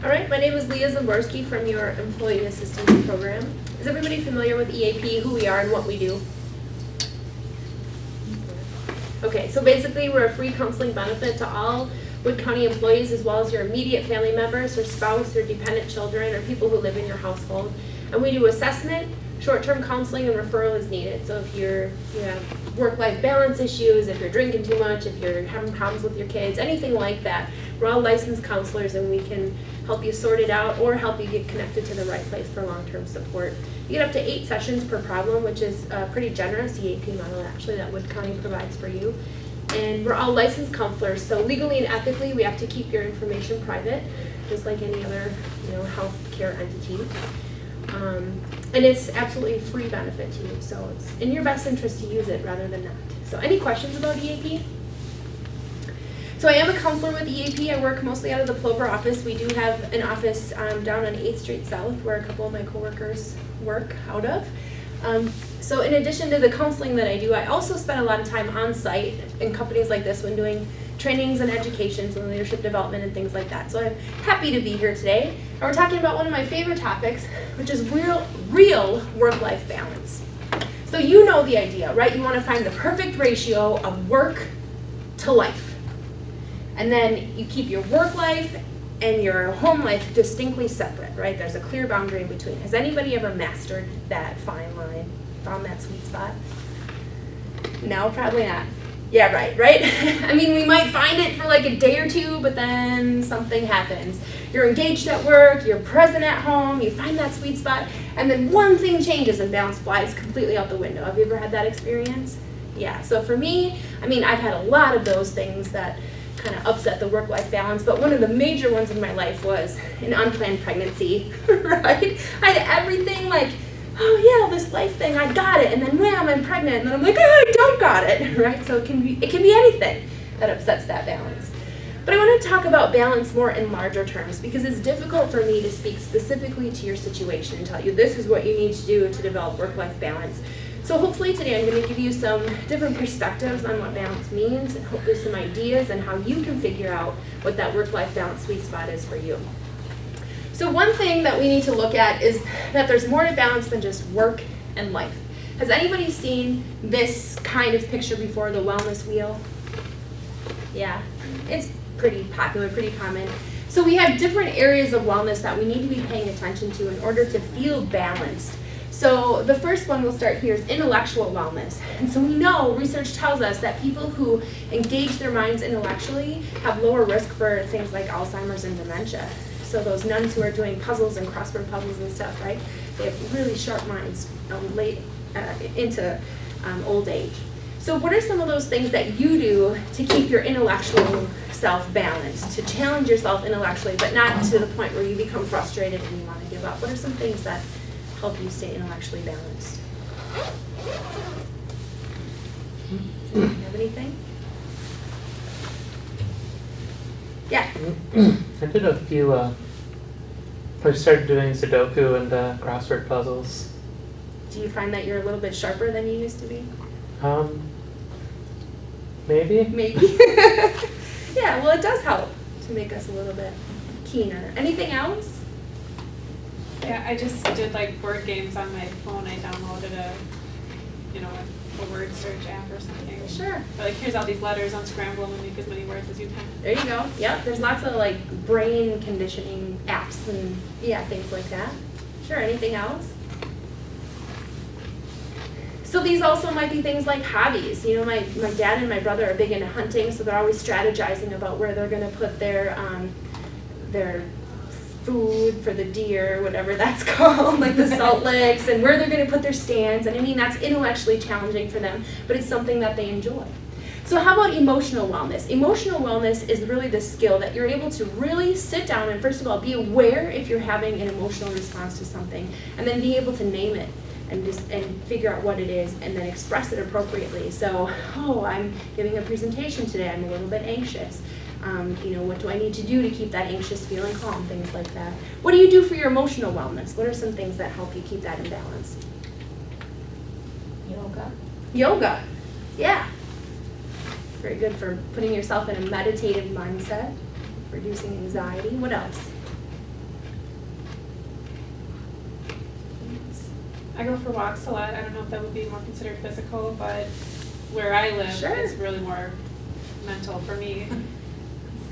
All right, my name is Leah Zamborski from your Employee Assistance Program. Is everybody familiar with EAP, who we are, and what we do? Okay, so basically we're a free counseling benefit to all Wood County employees as well as your immediate family members or spouse or dependent children or people who live in your household. And we do assessment, short-term counseling, and referral as needed. So if you have work-life balance issues, if you're drinking too much, if you're having problems with your kids, anything like that, we're all licensed counselors and we can help you sort it out or help you get connected to the right place for long-term support. You get up to 8 sessions per problem, which is a pretty generous EAP model actually that Wood County provides for you. And we're all licensed counselors, so legally and ethically we have to keep your information private, just like any other health care entity. And it's absolutely free benefit to you, so it's in your best interest to use it rather than not. So any questions about EAP? So I am a counselor with EAP. I work mostly out of the Plover office. We do have an office down on 8th Street South where a couple of my coworkers work out of. So in addition to the counseling that I do, I also spend a lot of time on site in companies like this when doing trainings and educations and leadership development and things like that. So I'm happy to be here today. And we're talking about one of my favorite topics, which is real work-life balance. So you know the idea, right? You want to find the perfect ratio of work to life. And then you keep your work life and your home life distinctly separate, right? There's a clear boundary in between. Has anybody ever mastered that fine line, found that sweet spot? No, probably not. Yeah, right? I mean, we might find it for like a day or two, but then something happens. You're engaged at work, you're present at home, you find that sweet spot, and then one thing changes and balance flies completely out the window. Have you ever had that experience? Yeah, so for me, I mean, I've had a lot of those things that kind of upset the work-life balance, but one of the major ones in my life was an unplanned pregnancy, right? I had everything like, oh yeah, this life thing, I got it, and then wham, I'm pregnant, and then I'm like, oh, I don't got it, right? So it can be anything that upsets that balance. But I want to talk about balance more in larger terms because it's difficult for me to speak specifically to your situation and tell you this is what you need to do to develop work-life balance. So hopefully today I'm going to give you some different perspectives on what balance means and hopefully some ideas on how you can figure out what that work-life balance sweet spot is for you. So one thing that we need to look at is that there's more to balance than just work and life. Has anybody seen this kind of picture before, the wellness wheel? Yeah, it's pretty popular, pretty common. So we have different areas of wellness that we need to be paying attention to in order to feel balanced. So the first one we'll start here is intellectual wellness. And so we know, research tells us that people who engage their minds intellectually have lower risk for things like Alzheimer's and dementia. So those nuns who are doing puzzles and crossword puzzles and stuff, right? They have really sharp minds late into old age. So what are some of those things that you do to keep your intellectual self balanced, to challenge yourself intellectually, but not to the point where you become frustrated and you want to give up? What are some things that help you stay intellectually balanced? Do you have anything? Yeah. I did a few, I started doing Sudoku and crossword puzzles. Do you find that you're a little bit sharper than you used to be? Maybe. Maybe. Yeah, well it does help to make us a little bit keener. Anything else? Yeah, I just did like word games on my phone. I downloaded a word search app or something. Sure. But like, here's all these letters, unscramble them and make as many words as you can. There you go. Yep, there's lots of like brain conditioning apps and things like that. Sure, anything else? So these also might be things like hobbies. You know, my dad and my brother are big into hunting, so they're always strategizing about where they're going to put their food for the deer, whatever that's called, like the salt licks, and where they're going to put their stands. And I mean, that's intellectually challenging for them, but it's something that they enjoy. So how about emotional wellness? Emotional wellness is really the skill that you're able to really sit down and first of all be aware if you're having an emotional response to something, and then be able to name it and figure out what it is and then express it appropriately. So, I'm giving a presentation today, I'm a little bit anxious. What do I need to do to keep that anxious feeling calm, things like that. What do you do for your emotional wellness? What are some things that help you keep that in balance? Yoga, yeah. Very good for putting yourself in a meditative mindset, reducing anxiety. What else? I go for walks a lot. I don't know if that would be more considered physical, but where I live, Sure. it's really more mental for me.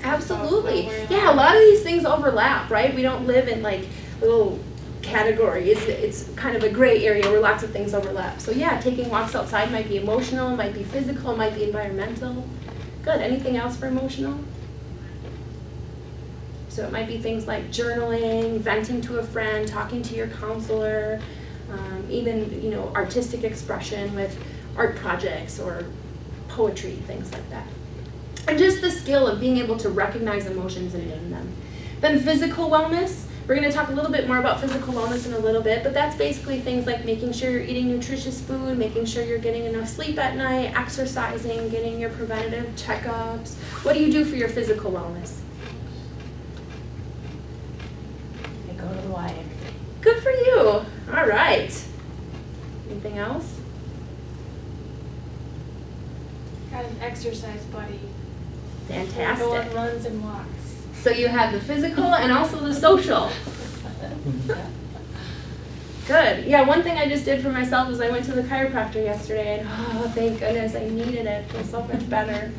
Absolutely. So, Yeah, a lot of these things overlap, right? We don't live in like little categories. It's kind of a gray area where lots of things overlap. So yeah, taking walks outside might be emotional, might be physical, might be environmental. Good. Anything else for emotional? So it might be things like journaling, venting to a friend, talking to your counselor, even, you know, artistic expression with art projects or poetry, things like that. And just the skill of being able to recognize emotions and name them. Then physical wellness. We're going to talk a little bit more about physical wellness in a little bit, but that's basically things like making sure you're eating nutritious food, making sure you're getting enough sleep at night, exercising, getting your preventative checkups. What do you do for your physical wellness? I go to the Y. Good for you. All right. Anything else? Got an exercise buddy. Fantastic. Go on runs and walks. So you have the physical and also the social. Good. Yeah, one thing I just did for myself was I went to the chiropractor yesterday, and oh, thank goodness, I needed it. I feel so much better.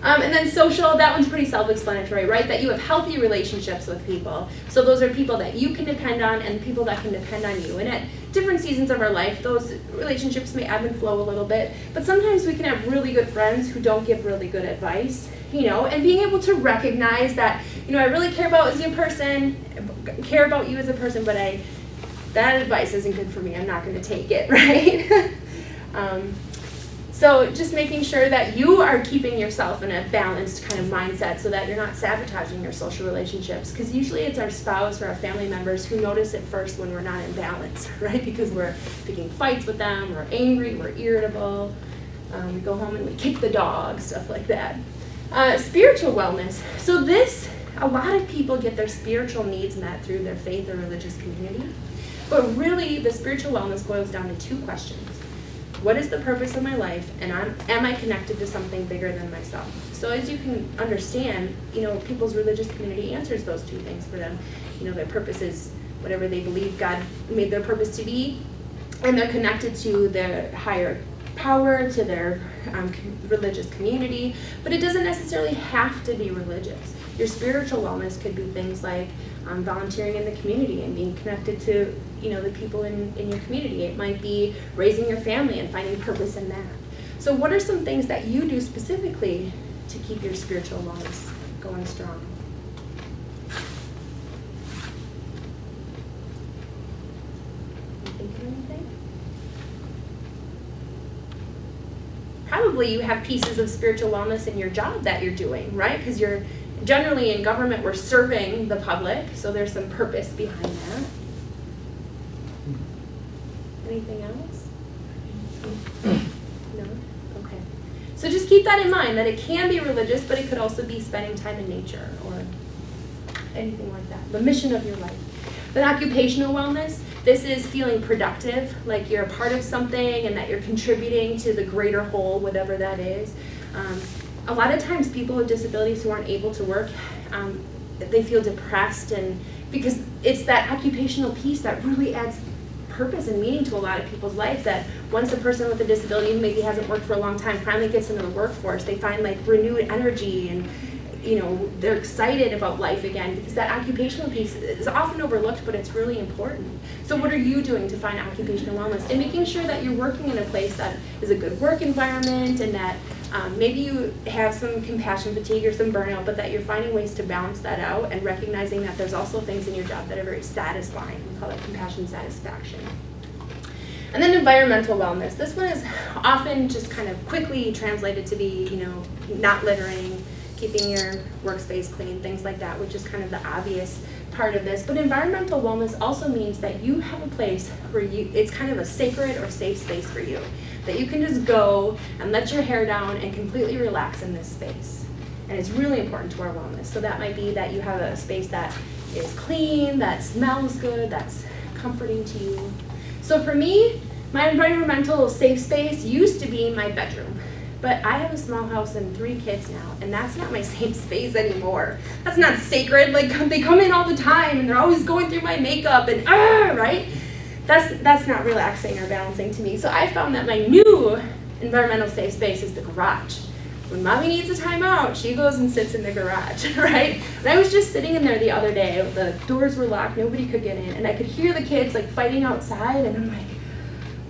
And then social, that one's pretty self-explanatory, right? That you have healthy relationships with people. So those are people that you can depend on and people that can depend on you. And at different seasons of our life, those relationships may ebb and flow a little bit. But sometimes we can have really good friends who don't give really good advice, you know, and being able to recognize that, you know, I really care about you as a person, but that advice isn't good for me. I'm not going to take it, right? So just making sure that you are keeping yourself in a balanced kind of mindset so that you're not sabotaging your social relationships. Because usually it's our spouse or our family members who notice it first when we're not in balance, right? Because we're picking fights with them, we're angry, we're irritable. We go home and we kick the dog, stuff like that. Spiritual wellness. So a lot of people get their spiritual needs met through their faith or religious community. But really, the spiritual wellness boils down to two questions. What is the purpose of my life, and am I connected to something bigger than myself? So as you can understand, you know, people's religious community answers those two things for them. You know, their purpose is whatever they believe God made their purpose to be, and they're connected to their higher power, to their religious community, but it doesn't necessarily have to be religious. Your spiritual wellness could be things like volunteering in the community and being connected to, you know, the people in your community. It might be raising your family and finding purpose in that. So what are some things that you do specifically to keep your spiritual wellness going strong? You think of anything? Probably you have pieces of spiritual wellness in your job that you're doing, right? Because you're generally in government, we're serving the public, so there's some purpose behind that. Anything else? No? Okay. So just keep that in mind, that it can be religious, but it could also be spending time in nature or anything like that. The mission of your life. Then occupational wellness. This is feeling productive, like you're a part of something and that you're contributing to the greater whole, whatever that is. A lot of times people with disabilities who aren't able to work, they feel depressed, and because it's that occupational piece that really adds purpose and meaning to a lot of people's lives, that once a person with a disability who maybe hasn't worked for a long time finally gets into the workforce, they find like renewed energy and, you know, they're excited about life again, because that occupational piece is often overlooked, but it's really important. So what are you doing to find occupational wellness? And making sure that you're working in a place that is a good work environment, and that maybe you have some compassion fatigue or some burnout, but that you're finding ways to balance that out and recognizing that there's also things in your job that are very satisfying. We call it compassion satisfaction. And then environmental wellness. This one is often just kind of quickly translated to be, you know, not littering, keeping your workspace clean, things like that, which is kind of the obvious part of this. But environmental wellness also means that you have a place where it's kind of a sacred or safe space for you, that you can just go and let your hair down and completely relax in this space. And it's really important to our wellness. So that might be that you have a space that is clean, that smells good, that's comforting to you. So for me, my environmental safe space used to be my bedroom. But I have a small house and 3 kids now, and that's not my safe space anymore. That's not sacred. Like, they come in all the time, and they're always going through my makeup, and right? that's not relaxing or balancing to me. So I found that my new environmental safe space is the garage. When mommy needs a timeout, she goes and sits in the garage, right? And I was just sitting in there the other day. The doors were locked, nobody could get in, and I could hear the kids like fighting outside, and I'm like,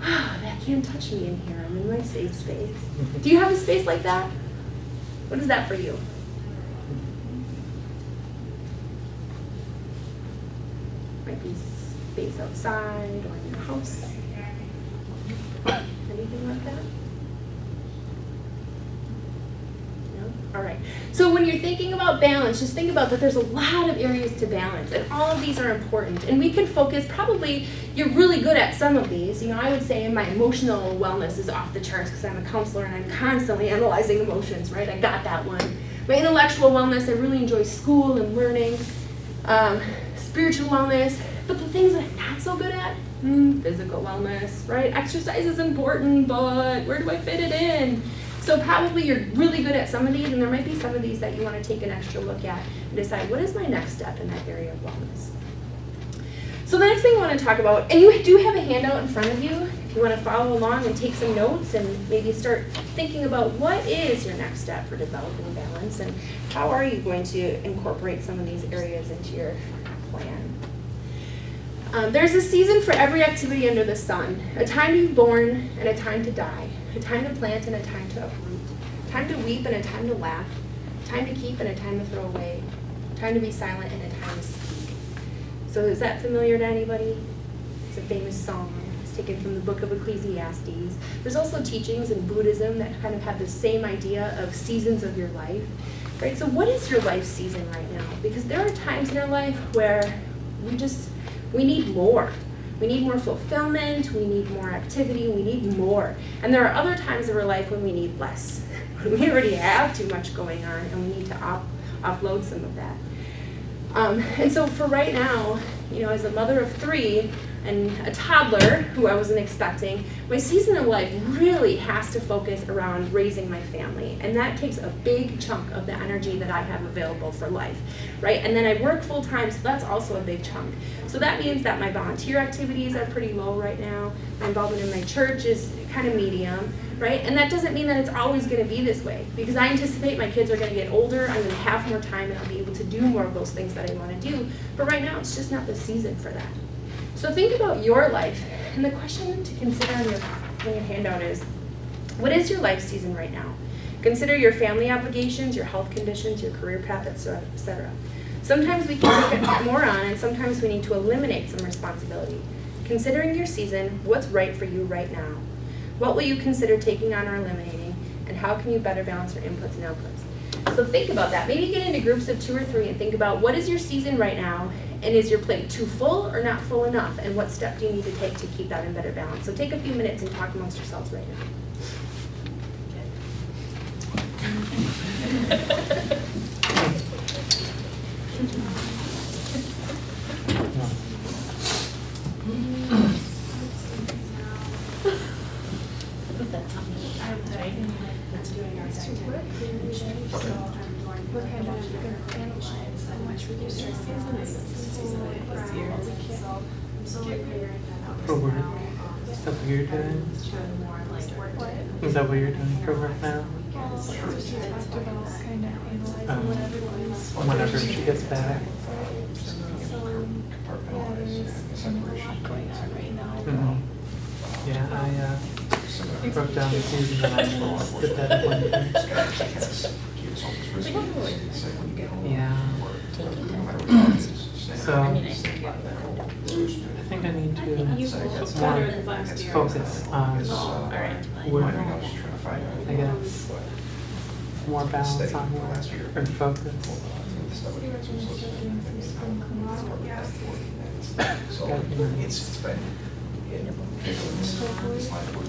oh, that can't touch me in here. I'm in my safe space. Do you have a space like that? What is that for you? Might be space outside or in your house. Anything like that? No? All right. So when you're thinking about balance, just think about that there's a lot of areas to balance, and all of these are important. And we can focus, probably, you're really good at some of these. You know, I would say my emotional wellness is off the charts because I'm a counselor and I'm constantly analyzing emotions, right? I got that one. My intellectual wellness, I really enjoy school and learning. Spiritual wellness, but the things that I'm not so good at, physical wellness, right? Exercise is important, but where do I fit it in? So probably you're really good at some of these, and there might be some of these that you want to take an extra look at and decide, what is my next step in that area of wellness? So the next thing I want to talk about, and you do have a handout in front of you, if you want to follow along and take some notes and maybe start thinking about what is your next step for developing balance, and how are you going to incorporate some of these areas into your plan. There's a season for every activity under the sun, a time to be born and a time to die, a time to plant and a time to uproot, a time to weep and a time to laugh, a time to keep and a time to throw away, a time to be silent and a time to speak. So is that familiar to anybody? It's a famous song. It's taken from the book of Ecclesiastes. There's also teachings in Buddhism that kind of have the same idea of seasons of your life. Right, so what is your life season right now? Because there are times in our life where we need more. We need more fulfillment, we need more activity, we need more. And there are other times of our life when we need less. We already have too much going on and we need to offload some of that. And so for right now, you know, as a mother of 3 and a toddler who I wasn't expecting, my season of life really has to focus around raising my family. And that takes a big chunk of the energy that I have available for life, right? And then I work full time, so that's also a big chunk. So that means that my volunteer activities are pretty low right now. My involvement in my church is kind of medium, right? And that doesn't mean that it's always going to be this way, because I anticipate my kids are going to get older, I'm going to have more time, and I'll be able to do more of those things that I want to do. But right now, it's just not the season for that. So think about your life, and the question to consider on your handout is, what is your life season right now? Consider your family obligations, your health conditions, your career path, etc. Sometimes we can take more on, and sometimes we need to eliminate some responsibility. Considering your season, what's right for you right now? What will you consider taking on or eliminating, and how can you better balance your inputs and outputs? So think about that. Maybe get into groups of 2 or 3 and think about what is your season right now, and is your plate too full or not full enough, and what step do you need to take to keep that in better balance? So take a few minutes and talk amongst yourselves right now. That's doing our scientific. So we're kind of analyze how much reduced our season this year. So I'm slowly figuring that out. For work? Is that what you're doing? Is that what you're doing for work now? Whenever she gets back. Yeah, I broke down the season and I did that one year. Yeah. So I think I need to more focus on work, I guess. More balance on work or focus.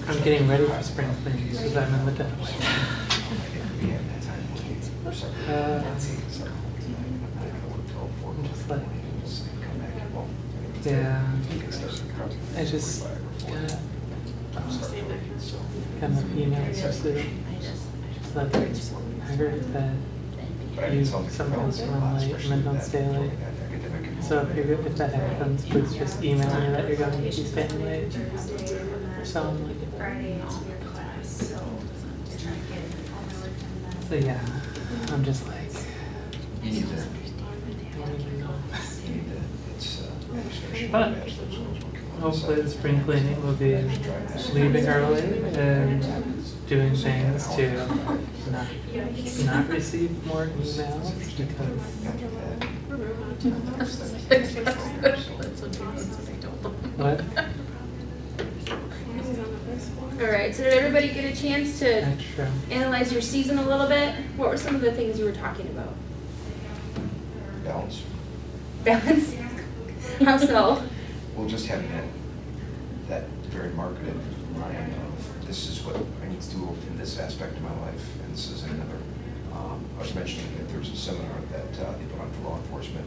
I'm getting ready for spring cleaning because I'm in the depths. I'm just like, yeah, I just got kind of emails yesterday. Just like, I heard that you sometimes run late and then don't stay late. academic and So if that happens, please just email me that you're going to be staying late. Sound like it. Friday is weird class, so to try to get all my work done then. So yeah, I'm just like, you need to, but hopefully the spring cleaning will be leaving early and doing things to not receive more emails because what? All right, so did everybody get a chance to That's true. analyze your season a little bit? What were some of the things you were talking about? balance. Balance? How so? We'll just have that very marketed line of this is what I need to do in this aspect of my life, and this is another. I was mentioning that there's a seminar that they put on for law enforcement.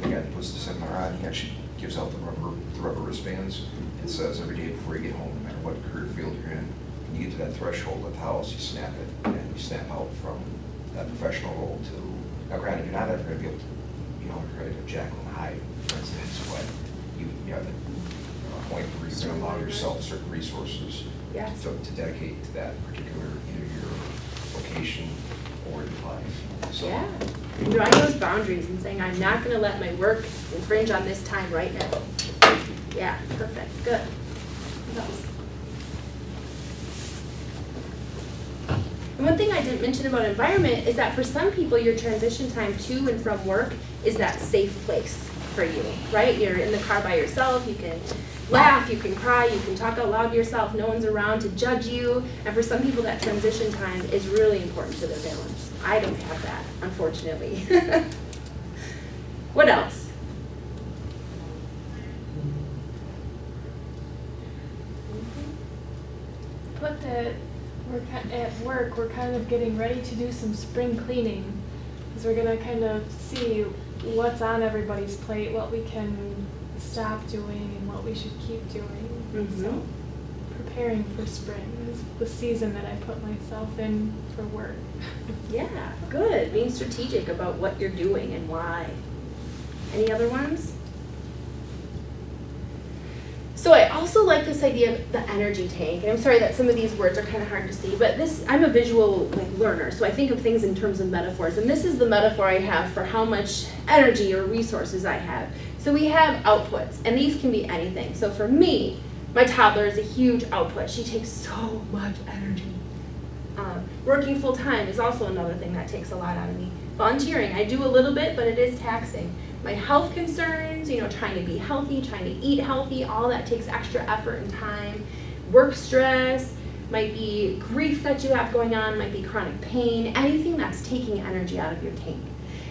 The guy that puts the seminar on, he actually gives out the rubber wristbands and says every day before you get home, no matter what career field you're in, when you get to that threshold at the house, you snap it, and you snap out from that professional role to, now granted, you're not ever going to be able to, you're going to Jekyll and Hyde, for instance, but you have a point where you're going to allow yourself certain resources Yes. to dedicate to that particular, either your vocation or your life. So, Yeah. Drawing those boundaries and saying, I'm not going to let my work infringe on this time right now. Yeah, perfect. Good. What else? And one thing I didn't mention about environment is that for some people, your transition time to and from work is that safe place for you, right? You're in the car by yourself, you can laugh, you can cry, you can talk out loud to yourself, no one's around to judge you. And for some people, that transition time is really important to their balance. I don't have that, unfortunately. What else? Put that at work, we're kind of getting ready to do some spring cleaning. Because we're going to kind of see what's on everybody's plate, what we can stop doing, and what we should keep doing. Mhm. So preparing for spring is the season that I put myself in for work. Yeah, good. Being strategic about what you're doing and why. Any other ones? So I also like this idea of the energy tank. And I'm sorry that some of these words are kind of hard to see, but I'm a visual learner, so I think of things in terms of metaphors. And this is the metaphor I have for how much energy or resources I have. So we have outputs, and these can be anything. So for me, my toddler is a huge output. She takes so much energy. Working full time is also another thing that takes a lot out of me. Volunteering, I do a little bit, but it is taxing. My health concerns, trying to be healthy, trying to eat healthy, all that takes extra effort and time. Work stress, might be grief that you have going on, might be chronic pain, anything that's taking energy out of your tank.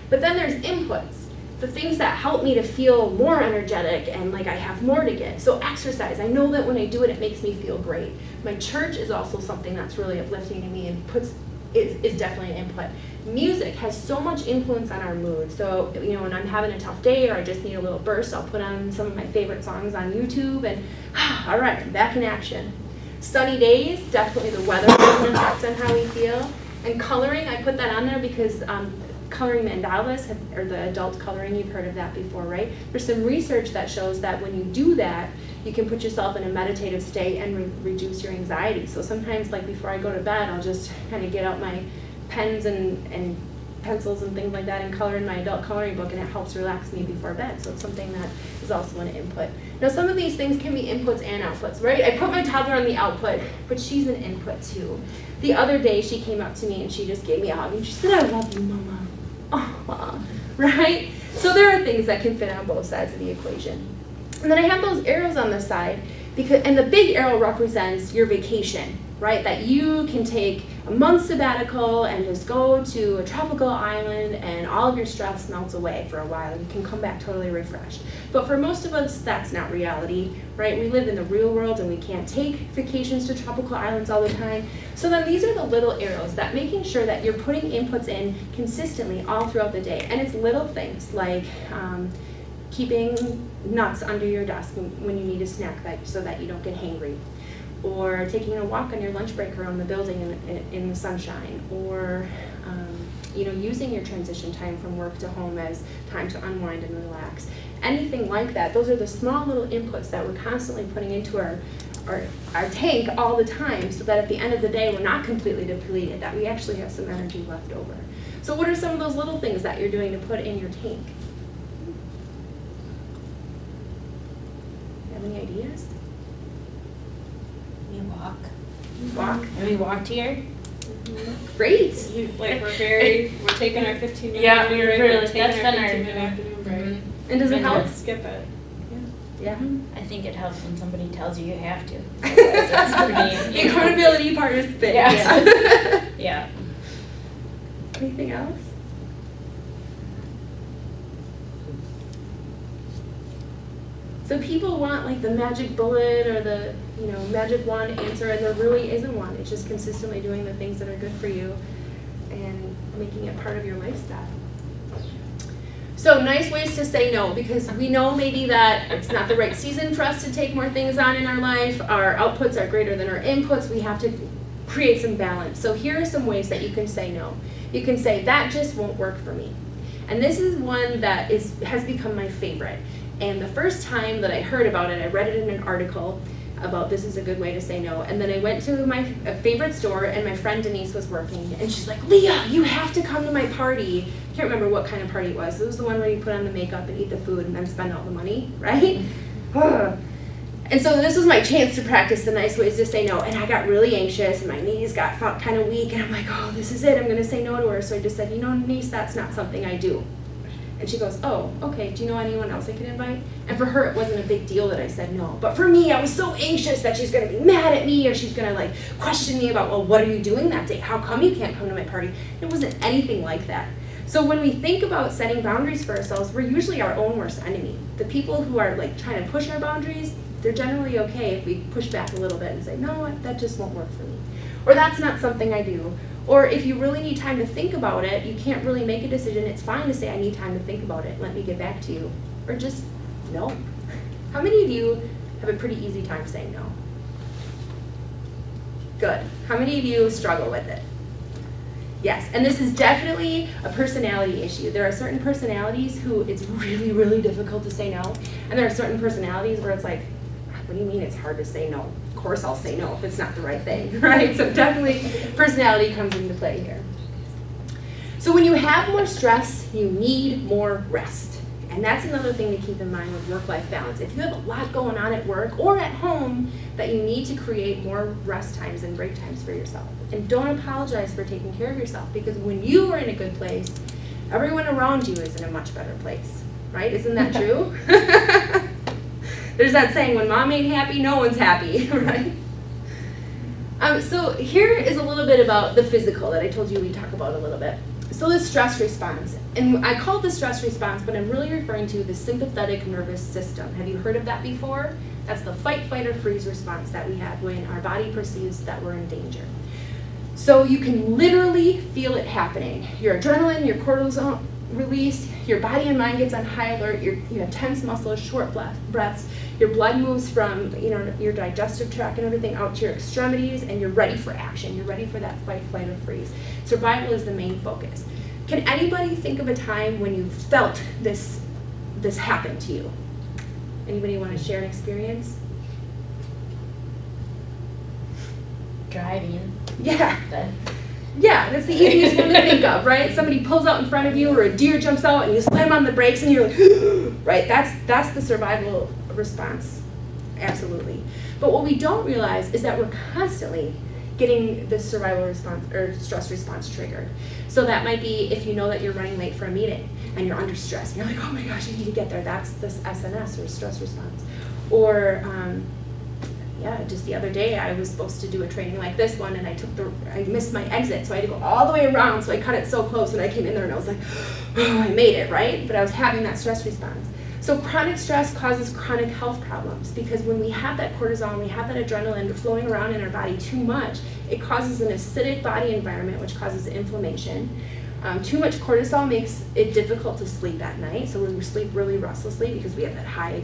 But then there's inputs, the things that help me to feel more energetic and like I have more to give. So exercise, I know that when I do it, it makes me feel great. My church is also something that's really uplifting to me and is definitely an input. Music has so much influence on our mood. So, when I'm having a tough day or I just need a little burst, I'll put on some of my favorite songs on YouTube and, all right, I'm back in action. Sunny days, definitely the weather has an effect on how we feel. And coloring, I put that on there because coloring mandalas, or the adult coloring, you've heard of that before, right? There's some research that shows that when you do that, you can put yourself in a meditative state and reduce your anxiety. So sometimes, like before I go to bed, I'll just kind of get out my pens and pencils and things like that and color in my adult coloring book, and it helps relax me before bed. So it's something that is also an input. Now some of these things can be inputs and outputs, right? I put my toddler on the output, but she's an input too. The other day she came up to me and she just gave me a hug and she said, I love you, Mama. Oh, right? So there are things that can fit on both sides of the equation. And then I have those arrows on the side, and the big arrow represents your vacation, right? That you can take a month sabbatical and just go to a tropical island and all of your stress melts away for a while. You can come back totally refreshed. But for most of us, that's not reality, right? We live in the real world and we can't take vacations to tropical islands all the time. So then these are the little arrows that making sure that you're putting inputs in consistently all throughout the day. And it's little things like keeping nuts under your desk when you need a snack so that you don't get hangry. or taking a walk on your lunch break around the building in the sunshine, or using your transition time from work to home as time to unwind and relax. Anything like that. Those are the small little inputs that we're constantly putting into our tank all the time, so that at the end of the day we're not completely depleted, that we actually have some energy left over. So what are some of those little things that you're doing to put in your tank? You have any ideas? We walk. Walk. And we walked here. Great. We're taking our 15-minute Yeah, break, we're we're really- taking that's our been our- 15-minute afternoon break. Mhm. And does it Been help? good. Skip it. Yeah. I think it helps when somebody tells you you have to. Otherwise, it's pretty, The accountability part is big. Yeah. Yeah. Yeah. Anything else? So people want like the magic bullet or the magic wand answer, and there really isn't one. It's just consistently doing the things that are good for you and making it part of your lifestyle. So nice ways to say no, because we know maybe that it's not the right season for us to take more things on in our life. Our outputs are greater than our inputs. We have to create some balance. So here are some ways that you can say no. You can say, that just won't work for me. And this is one that has become my favorite. And the first time that I heard about it, I read it in an article about this is a good way to say no. And then I went to my favorite store, and my friend Denise was working, and she's like, Leah, you have to come to my party. I can't remember what kind of party it was. It was the one where you put on the makeup and eat the food and then spend all the money, right? And so this was my chance to practice the nice ways to say no. And I got really anxious, and my knees felt kind of weak, and I'm like, oh, this is it. I'm going to say no to her. So I just said, Denise, that's not something I do. And she goes, oh, okay, do you know anyone else I could invite? And for her, it wasn't a big deal that I said no. But for me, I was so anxious that she's going to be mad at me, or she's going to question me about, well, what are you doing that day? How come you can't come to my party? It wasn't anything like that. So when we think about setting boundaries for ourselves, we're usually our own worst enemy. The people who are trying to push our boundaries, they're generally okay if we push back a little bit and say, no, that just won't work for me. Or that's not something I do. Or if you really need time to think about it, you can't really make a decision, it's fine to say, I need time to think about it, let me get back to you. Or just no. How many of you have a pretty easy time saying no? Good. How many of you struggle with it? Yes, and this is definitely a personality issue. There are certain personalities who it's really, really difficult to say no. And there are certain personalities where it's like, what do you mean it's hard to say no? Of course I'll say no if it's not the right thing, right? So definitely personality comes into play here. So when you have more stress, you need more rest. And that's another thing to keep in mind with work-life balance. If you have a lot going on at work or at home, that you need to create more rest times and break times for yourself. And don't apologize for taking care of yourself, because when you are in a good place, everyone around you is in a much better place, right? Isn't that true? There's that saying, when mom ain't happy, no one's happy, right? So here is a little bit about the physical that I told you we'd talk about a little bit. So the stress response, and I call it the stress response, but I'm really referring to the sympathetic nervous system. Have you heard of that before? That's the fight, flight, or freeze response that we have when our body perceives that we're in danger. So you can literally feel it happening. Your adrenaline, your cortisol release, your body and mind gets on high alert, you have tense muscles, short breaths, your blood moves from your digestive tract and everything out to your extremities, and you're ready for action. You're ready for that fight, flight, or freeze. Survival is the main focus. Can anybody think of a time when you felt this happen to you? Anybody want to share an experience? Driving. Yeah. Then. Yeah, that's the easiest one to think of, right? Somebody pulls out in front of you, or a deer jumps out, and you slam on the brakes, and you're like, right? That's the survival response, absolutely. But what we don't realize is that we're constantly getting this survival response or stress response triggered. So that might be if you know that you're running late for a meeting and you're under stress, and you're like, oh my gosh, I need to get there. That's this SNS, or stress response. Or just the other day I was supposed to do a training like this one, and I missed my exit, so I had to go all the way around, so I cut it so close, and I came in there and I was like, oh, I made it, right? But I was having that stress response. So chronic stress causes chronic health problems, because when we have that cortisol and we have that adrenaline flowing around in our body too much, it causes an acidic body environment, which causes inflammation. Too much cortisol makes it difficult to sleep at night, so we sleep really restlessly because we have that high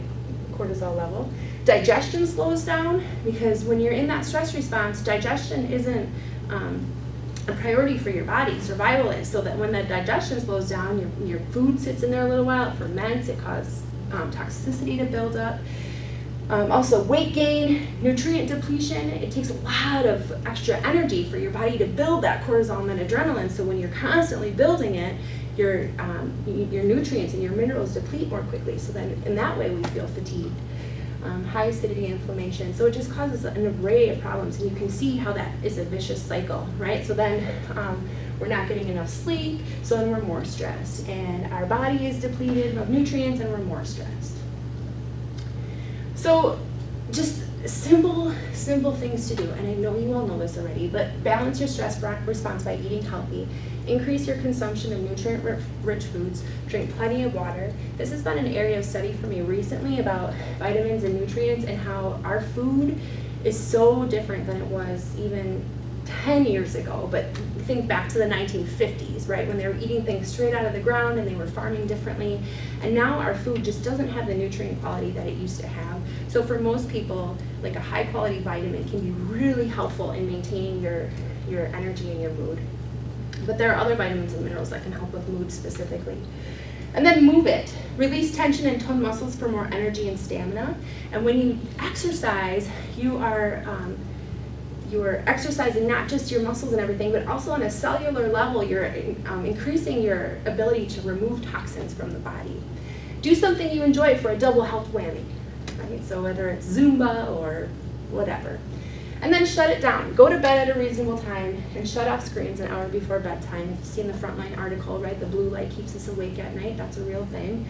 cortisol level. Digestion slows down because when you're in that stress response, digestion isn't a priority for your body. Survival is, so that when that digestion slows down, your food sits in there a little while, it ferments, it causes toxicity to build up. Also weight gain, nutrient depletion, it takes a lot of extra energy for your body to build that cortisol and adrenaline, so when you're constantly building it, your nutrients and your minerals deplete more quickly, so then in that way we feel fatigued. High acidity, inflammation, so it just causes an array of problems, and you can see how that is a vicious cycle, right? So then we're not getting enough sleep, so then we're more stressed, and our body is depleted of nutrients and we're more stressed. So just simple things to do, and I know you all know this already, but balance your stress response by eating healthy, increase your consumption of nutrient-rich foods, drink plenty of water. This has been an area of study for me recently about vitamins and nutrients and how our food is so different than it was even 10 years ago, but think back to the 1950s, right, when they were eating things straight out of the ground and they were farming differently, and now our food just doesn't have the nutrient quality that it used to have. So for most people, like a high quality vitamin can be really helpful in maintaining your energy and your mood. But there are other vitamins and minerals that can help with mood specifically. And then move it. Release tension and tone muscles for more energy and stamina. And when you exercise, you are exercising not just your muscles and everything, but also on a cellular level, you're increasing your ability to remove toxins from the body. Do something you enjoy for a double health whammy, right? So whether it's Zumba or whatever. And then shut it down. Go to bed at a reasonable time and shut off screens an hour before bedtime. If you've seen the Frontline article, right? The blue light keeps us awake at night. That's a real thing.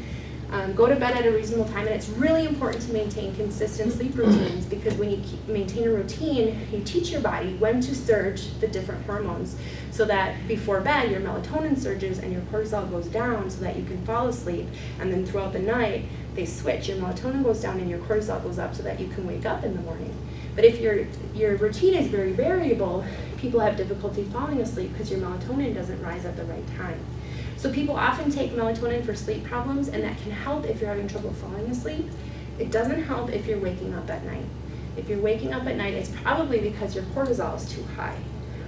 Go to bed at a reasonable time, and it's really important to maintain consistent sleep routines, because when you maintain a routine, you teach your body when to surge the different hormones, so that before bed your melatonin surges and your cortisol goes down so that you can fall asleep, and then throughout the night they switch. Your melatonin goes down and your cortisol goes up so that you can wake up in the morning. But if your routine is very variable, people have difficulty falling asleep because your melatonin doesn't rise at the right time. So people often take melatonin for sleep problems, and that can help if you're having trouble falling asleep. It doesn't help if you're waking up at night. If you're waking up at night, it's probably because your cortisol is too high,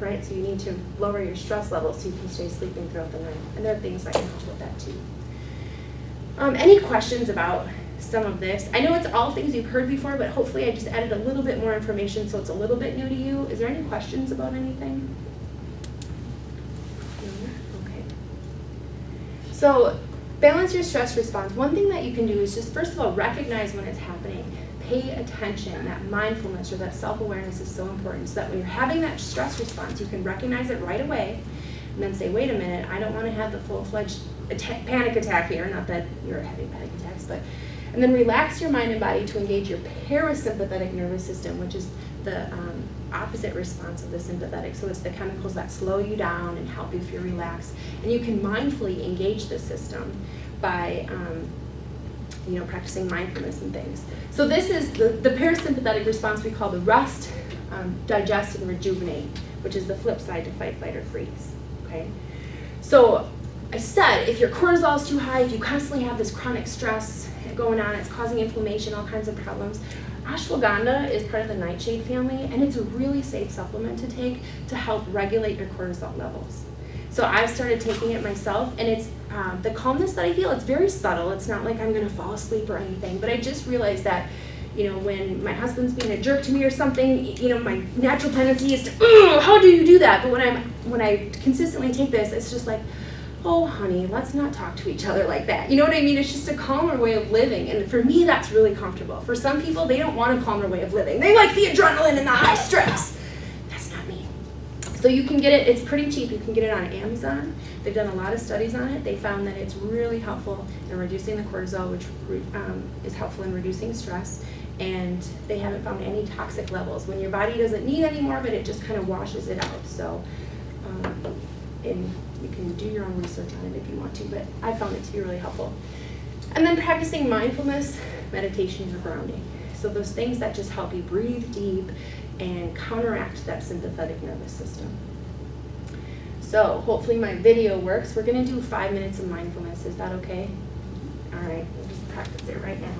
right? So you need to lower your stress levels so you can stay sleeping throughout the night. And there are things that can help with that too. Any questions about some of this? I know it's all things you've heard before, but hopefully I just added a little bit more information so it's a little bit new to you. Is there any questions about anything? So balance your stress response. One thing that you can do is just, first of all, recognize when it's happening. Pay attention. That mindfulness or that self-awareness is so important, so that when you're having that stress response, you can recognize it right away and then say, wait a minute, I don't want to have the full-fledged panic attack here. Not that you're having panic attacks, but, and then relax your mind and body to engage your parasympathetic nervous system, which is the opposite response of the sympathetic. So it's the chemicals that slow you down and help you feel relaxed. And you can mindfully engage the system by practicing mindfulness and things. So this is the parasympathetic response we call the rest, digest, and rejuvenate, which is the flip side to fight, flight, or freeze. Okay? So I said, if your cortisol is too high, if you constantly have this chronic stress going on, it's causing inflammation, all kinds of problems, ashwagandha is part of the nightshade family, and it's a really safe supplement to take to help regulate your cortisol levels. So I've started taking it myself, and it's the calmness that I feel, it's very subtle. It's not like I'm going to fall asleep or anything, but I just realized that, when my husband's being a jerk to me or something, my natural tendency is to, how do you do that? But when I consistently take this, it's just like, oh, honey, let's not talk to each other like that. You know what I mean? It's just a calmer way of living. And for me, that's really comfortable. For some people, they don't want a calmer way of living. They like the adrenaline and the high stress. That's not me. So you can get it, it's pretty cheap. You can get it on Amazon. They've done a lot of studies on it. They found that it's really helpful in reducing the cortisol, which is helpful in reducing stress. And they haven't found any toxic levels when your body doesn't need any more, but it just kind of washes it out. So, and you can do your own research on it if you want to, but I found it to be really helpful. And then practicing mindfulness, meditation, or grounding. So those things that just help you breathe deep and counteract that sympathetic nervous system. So hopefully my video works. We're going to do 5 minutes of mindfulness. Is that okay? All right, we'll just practice it right now.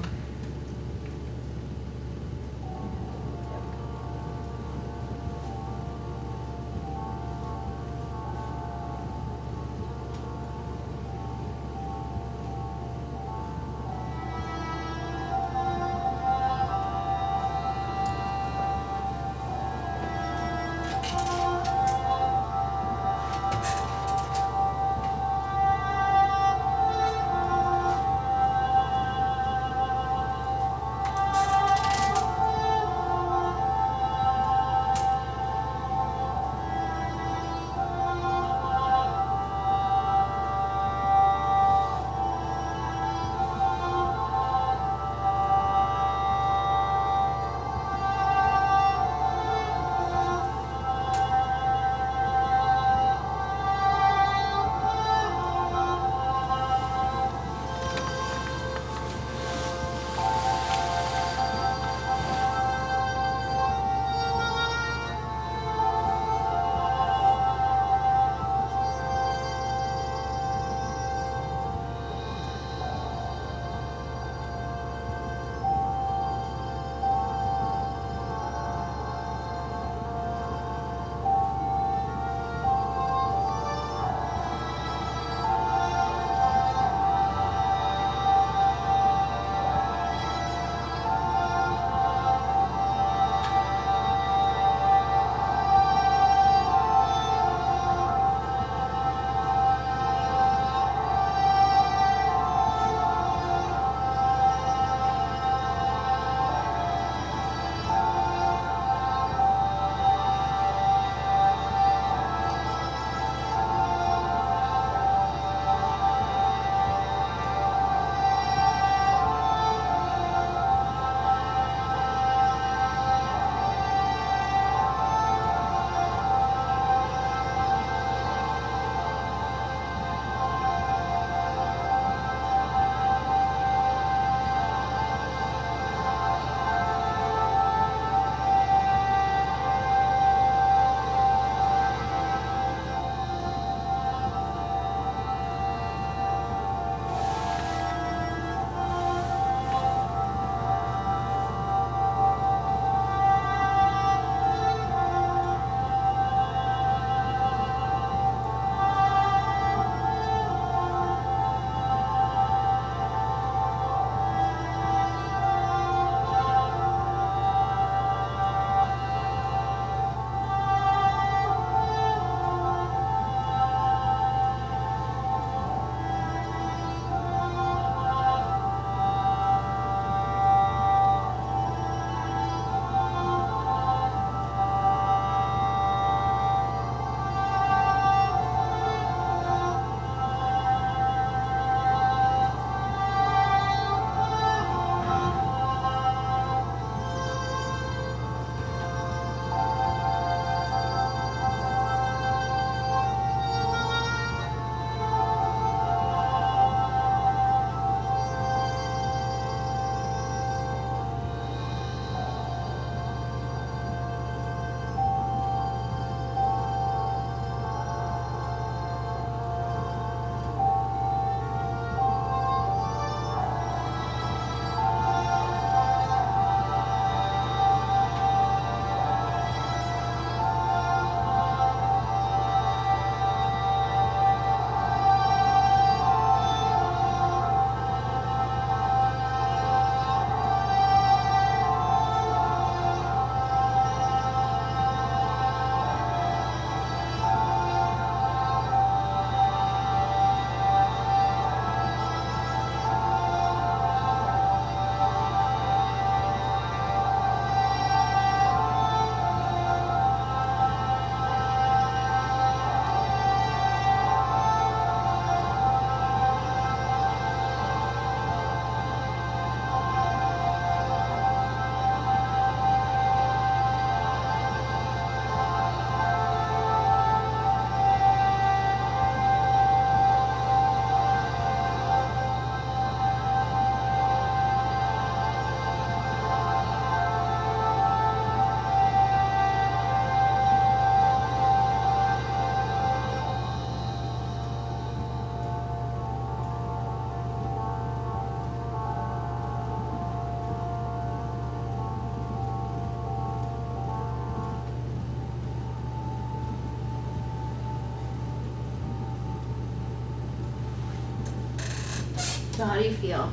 So how do you feel?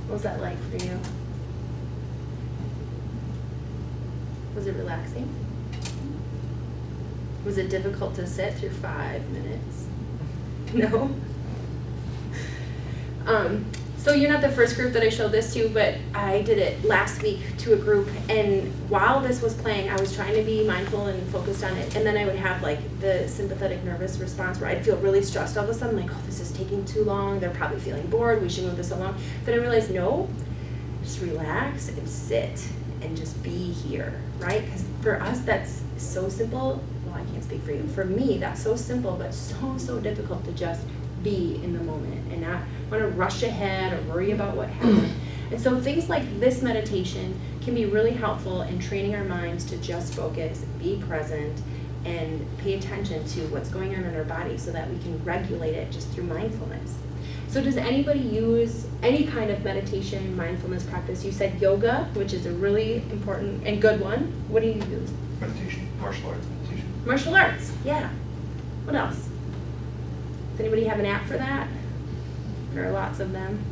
What was that like for you? Was it relaxing? Was it difficult to sit through 5 minutes? No? So you're not the first group that I showed this to, but I did it last week to a group, and while this was playing, I was trying to be mindful and focused on it, and then I would have like the sympathetic nervous response where I'd feel really stressed all of a sudden, like, oh, this is taking too long, they're probably feeling bored, we should move this along. Then I realized, no, just relax and sit and just be here, right? Because for us, that's so simple. Well, I can't speak for you. For me, that's so simple, but so difficult to just be in the moment and not want to rush ahead or worry about what happened. And so things like this meditation can be really helpful in training our minds to just focus, be present, and pay attention to what's going on in our body so that we can regulate it just through mindfulness. So does anybody use any kind of meditation, mindfulness practice? You said yoga, which is a really important and good one. What do you use? Meditation, martial arts meditation. Martial arts, yeah. What else? Does anybody have an app for that? There are lots of them.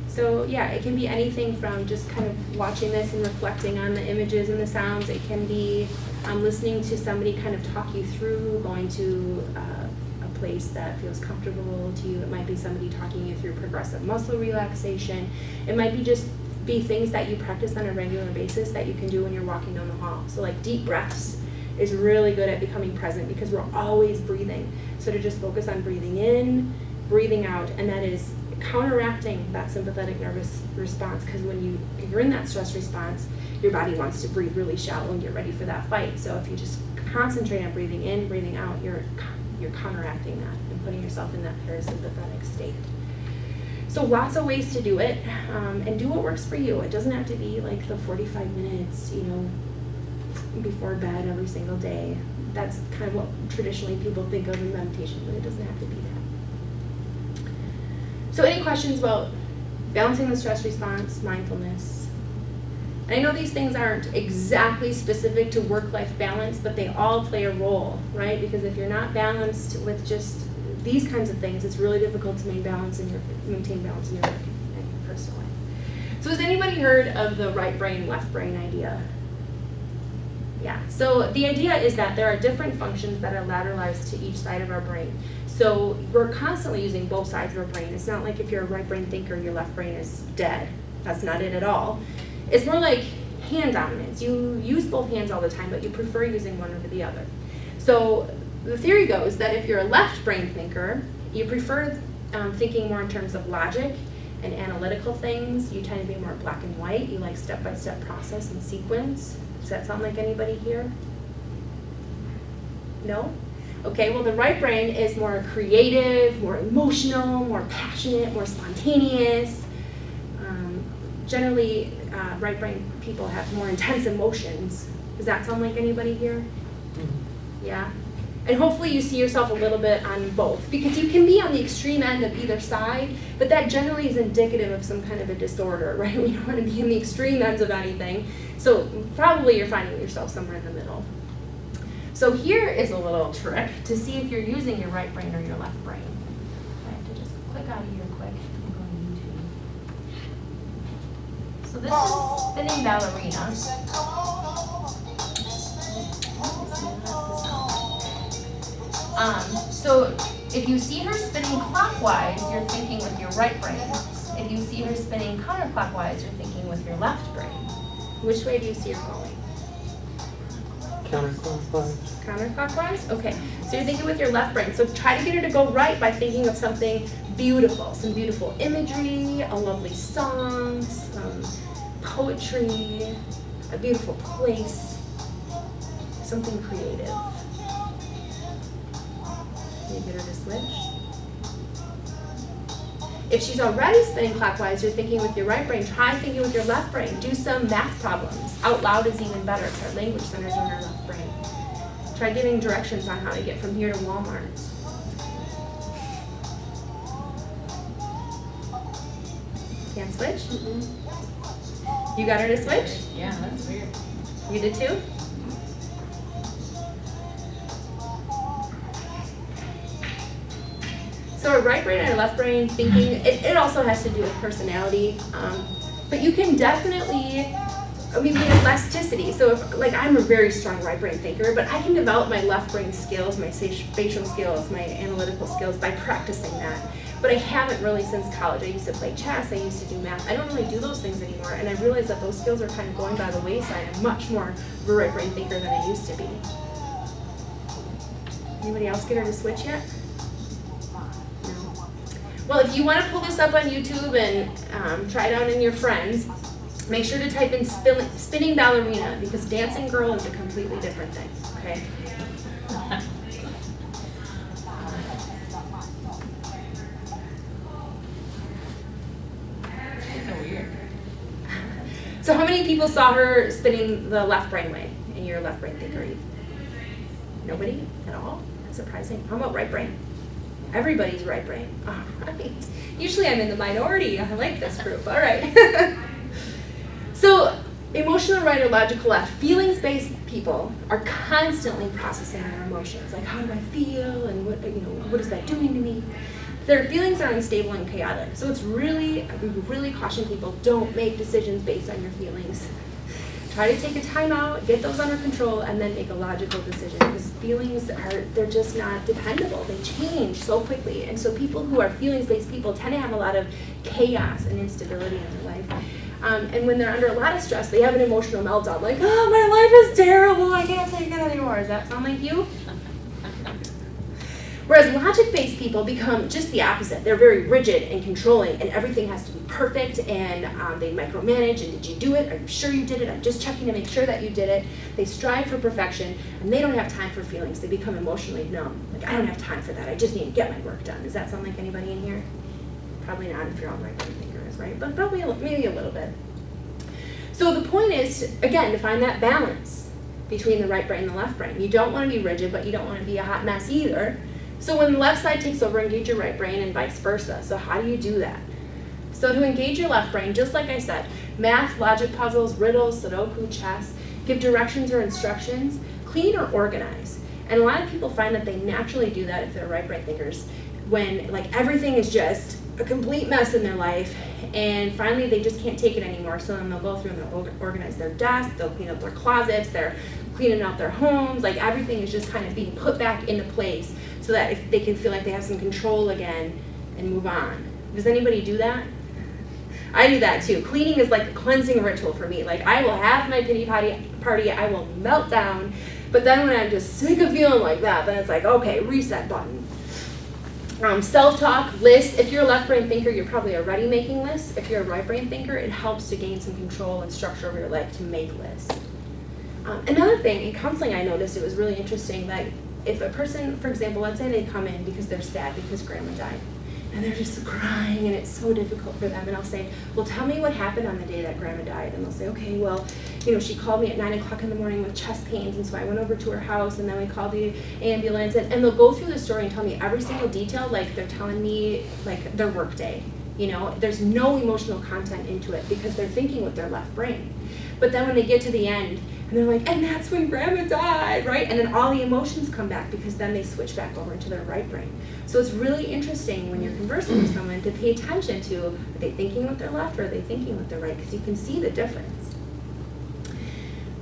So yeah, it can be anything from just kind of watching this and reflecting on the images and the sounds. It can be listening to somebody kind of talk you through going to a place that feels comfortable to you. It might be somebody talking you through progressive muscle relaxation. It might be just be things that you practice on a regular basis that you can do when you're walking down the hall. So like deep breaths is really good at becoming present because we're always breathing. So to just focus on breathing in, breathing out, and that is counteracting that sympathetic nervous response, because when you're in that stress response, your body wants to breathe really shallow and get ready for that fight. So if you just concentrate on breathing in, breathing out, you're counteracting that and putting yourself in that parasympathetic state. So lots of ways to do it, and do what works for you. It doesn't have to be like the 45 minutes, before bed every single day. That's kind of what traditionally people think of in meditation, but it doesn't have to be that. So any questions about balancing the stress response, mindfulness? And I know these things aren't exactly specific to work-life balance, but they all play a role, right? Because if you're not balanced with just these kinds of things, it's really difficult to maintain balance in your work and your personal life. So has anybody heard of the right brain, left brain idea? Yeah, so the idea is that there are different functions that are lateralized to each side of our brain. So we're constantly using both sides of our brain. It's not like if you're a right brain thinker, your left brain is dead. That's not it at all. It's more like hand dominance. You use both hands all the time, but you prefer using one over the other. So the theory goes that if you're a left brain thinker, you prefer thinking more in terms of logic and analytical things. You tend to be more black and white. You like step-by-step process and sequence. Does that sound like anybody here? No? Okay, well the right brain is more creative, more emotional, more passionate, more spontaneous. Generally, right brain people have more intense emotions. Does that sound like anybody here? Yeah? And hopefully you see yourself a little bit on both, because you can be on the extreme end of either side, but that generally is indicative of some kind of a disorder, right? We don't want to be in the extreme ends of anything. So probably you're finding yourself somewhere in the middle. So here is a little trick to see if you're using your right brain or your left brain. I have to just click out of here quick and go to YouTube. So this is spinning ballerina. So if you see her spinning clockwise, you're thinking with your right brain. If you see her spinning counterclockwise, you're thinking with your left brain. Which way do you see her going? Counterclockwise. Counterclockwise? Okay, so you're thinking with your left brain. So try to get her to go right by thinking of something beautiful, some beautiful imagery, a lovely song, some poetry, a beautiful place, something creative. Can you get her to switch? If she's already spinning clockwise, you're thinking with your right brain, try thinking with your left brain. Do some math problems. Out loud is even better. It's our language centers in our left brain. Try giving directions on how to get from here to Walmart. Can't switch? You got her to switch? Yeah, that's weird. You did too? So our right brain and our left brain thinking, it also has to do with personality. But you can definitely, the elasticity. So if, like, I'm a very strong right brain thinker, but I can develop my left brain skills, my spatial skills, my analytical skills by practicing that. But I haven't really since college. I used to play chess, I used to do math. I don't really do those things anymore, and I realized that those skills are kind of going by the wayside. I'm much more of a right brain thinker than I used to be. Anybody else get her to switch yet? No. Well, if you want to pull this up on YouTube and try it out in your friends, make sure to type in spinning ballerina, because dancing girl is a completely different thing, okay? So how many people saw her spinning the left brain way in your left brain thinker? Nobody at all? That's surprising. How about right brain? Everybody's right brain. All right. Usually I'm in the minority. I like this group. All right. So emotional right or logical left. Feelings-based people are constantly processing their emotions. Like, how do I feel? And what is that doing to me? Their feelings are unstable and chaotic. So we really caution people, don't make decisions based on your feelings. Try to take a time out, get those under control, and then make a logical decision, because feelings they're just not dependable. They change so quickly. And so people who are feelings-based people tend to have a lot of chaos and instability in their life. And when they're under a lot of stress, they have an emotional meltdown, like, oh, my life is terrible, I can't take it anymore. Does that sound like you? Whereas logic-based people become just the opposite. They're very rigid and controlling, and everything has to be perfect, and they micromanage, and did you do it? Are you sure you did it? I'm just checking to make sure that you did it. They strive for perfection, and they don't have time for feelings. They become emotionally numb. Like, I don't have time for that. I just need to get my work done. Does that sound like anybody in here? Probably not if you're all right brain thinkers, right? But probably maybe a little bit. So the point is, again, to find that balance between the right brain and the left brain. You don't want to be rigid, but you don't want to be a hot mess either. So when the left side takes over, engage your right brain, and vice versa. So how do you do that? So to engage your left brain, just like I said, math, logic puzzles, riddles, Sudoku, chess, give directions or instructions, clean or organize. And a lot of people find that they naturally do that if they're right brain thinkers, when like everything is just a complete mess in their life, and finally they just can't take it anymore. So then they'll go through and they'll organize their desk, they'll clean up their closets, they're cleaning out their homes, like everything is just kind of being put back into place, so that if they can feel like they have some control again and move on. Does anybody do that? I do that too. Cleaning is like a cleansing ritual for me. Like, I will have my pity party, I will melt down, but then when I'm just sick of feeling like that, then it's like, okay, reset button. Self-talk, lists. If you're a left brain thinker, you're probably already making lists. If you're a right brain thinker, it helps to gain some control and structure over your life to make lists. Another thing, in counseling I noticed it was really interesting that if a person, for example, let's say they come in because they're sad because grandma died, and they're just crying and it's so difficult for them, and I'll say, well, tell me what happened on the day that grandma died. And they'll say, okay, well, she called me at 9 o'clock in the morning with chest pains, and so I went over to her house, and then we called the ambulance, and they'll go through the story and tell me every single detail, like they're telling me like their work day. There's no emotional content into it because they're thinking with their left brain. But then when they get to the end, and they're like, and that's when grandma died, right? And then all the emotions come back because then they switch back over into their right brain. So it's really interesting when you're conversing with someone to pay attention to, are they thinking with their left or are they thinking with their right? Because you can see the difference.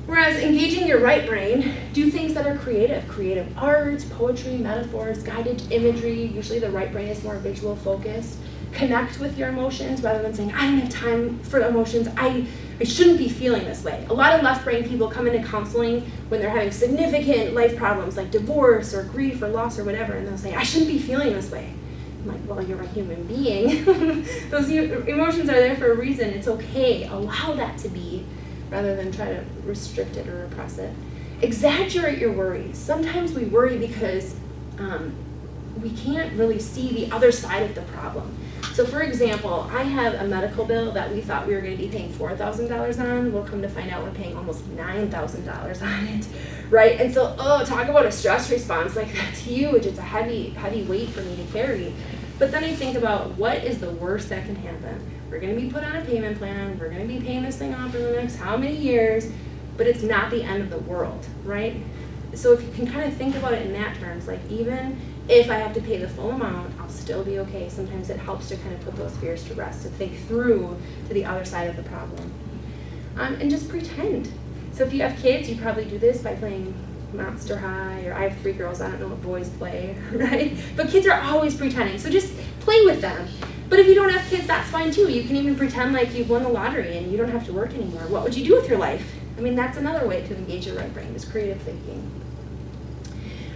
Whereas engaging your right brain, do things that are creative art, poetry, metaphors, guided imagery. Usually the right brain is more visual focused. Connect with your emotions rather than saying, I don't have time for emotions, I shouldn't be feeling this way. A lot of left brain people come into counseling when they're having significant life problems like divorce or grief or loss or whatever, and they'll say, I shouldn't be feeling this way. I'm like, well, you're a human being. Those emotions are there for a reason. It's okay. Allow that to be rather than try to restrict it or repress it. Exaggerate your worries. Sometimes we worry because we can't really see the other side of the problem. So for example, I have a medical bill that we thought we were going to be paying $4,000 on. We'll come to find out we're paying almost $9,000 on it, right? And so, talk about a stress response. Like, that's huge. It's a heavy weight for me to carry. But then I think about, what is the worst that can happen? We're going to be put on a payment plan. We're going to be paying this thing off for the next how many years? But it's not the end of the world, right? So if you can kind of think about it in that terms, like even if I have to pay the full amount, I'll still be okay. Sometimes it helps to kind of put those fears to rest, to think through to the other side of the problem. And just pretend. So if you have kids, you probably do this by playing Monster High, or I have 3 girls, I don't know what boys play, right? But kids are always pretending, so just play with them. But if you don't have kids, that's fine too. You can even pretend like you've won the lottery and you don't have to work anymore. What would you do with your life? I mean, that's another way to engage your right brain, is creative thinking.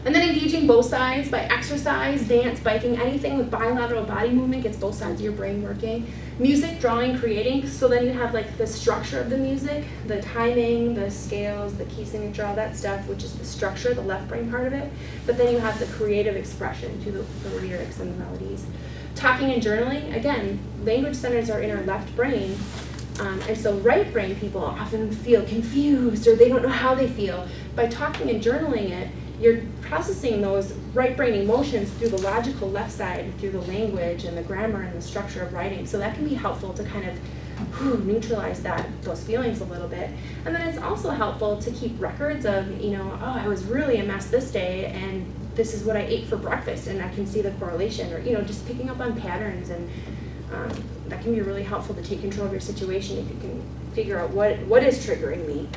And then engaging both sides by exercise, dance, biking, anything with bilateral body movement gets both sides of your brain working. Music, drawing, creating, so then you have like the structure of the music, the timing, the scales, the key signature, all that stuff, which is the structure, the left brain part of it. But then you have the creative expression through the lyrics and the melodies. Talking and journaling, again, language centers are in our left brain. And so right brain people often feel confused or they don't know how they feel. By talking and journaling it, you're processing those right brain emotions through the logical left side, through the language and the grammar and the structure of writing. So that can be helpful to kind of neutralize those feelings a little bit. And then it's also helpful to keep records of, oh, I was really a mess this day and this is what I ate for breakfast, and I can see the correlation, or just picking up on patterns, and that can be really helpful to take control of your situation if you can figure out what is triggering me.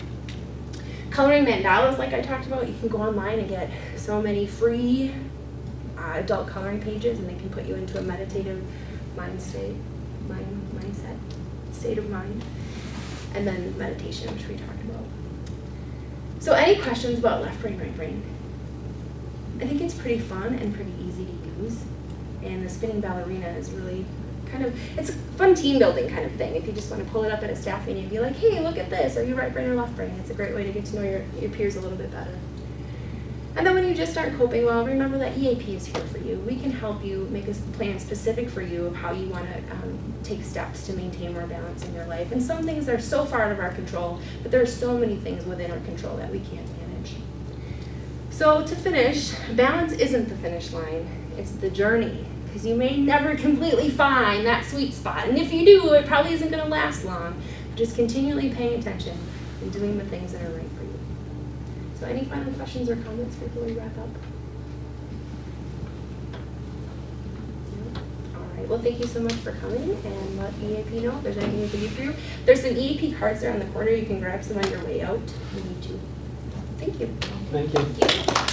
Coloring mandalas, like I talked about, you can go online and get so many free adult coloring pages, and they can put you into a meditative mindset, state of mind, and then meditation, which we talked about. So any questions about left brain, right brain? I think it's pretty fun and pretty easy to use, and the spinning ballerina is really it's a fun team building kind of thing. If you just want to pull it up at a staff meeting and be like, hey, look at this, are you right brain or left brain? It's a great way to get to know your peers a little bit better. And then when you just aren't coping well, remember that EAP is here for you. We can help you make a plan specific for you of how you want to take steps to maintain more balance in your life. And some things are so far out of our control, but there are so many things within our control that we can't manage. So to finish, balance isn't the finish line, it's the journey. Because you may never completely find that sweet spot. And if you do, it probably isn't going to last long. Just continually paying attention and doing the things that are right for you. So any final questions or comments before we wrap up? No? All right. Well, thank you so much for coming, and let EAP know if there's anything we can do for you. There's some EAP cards there on the corner. You can grab some on your way out if you need to. Thank you. Thank you. Thank you.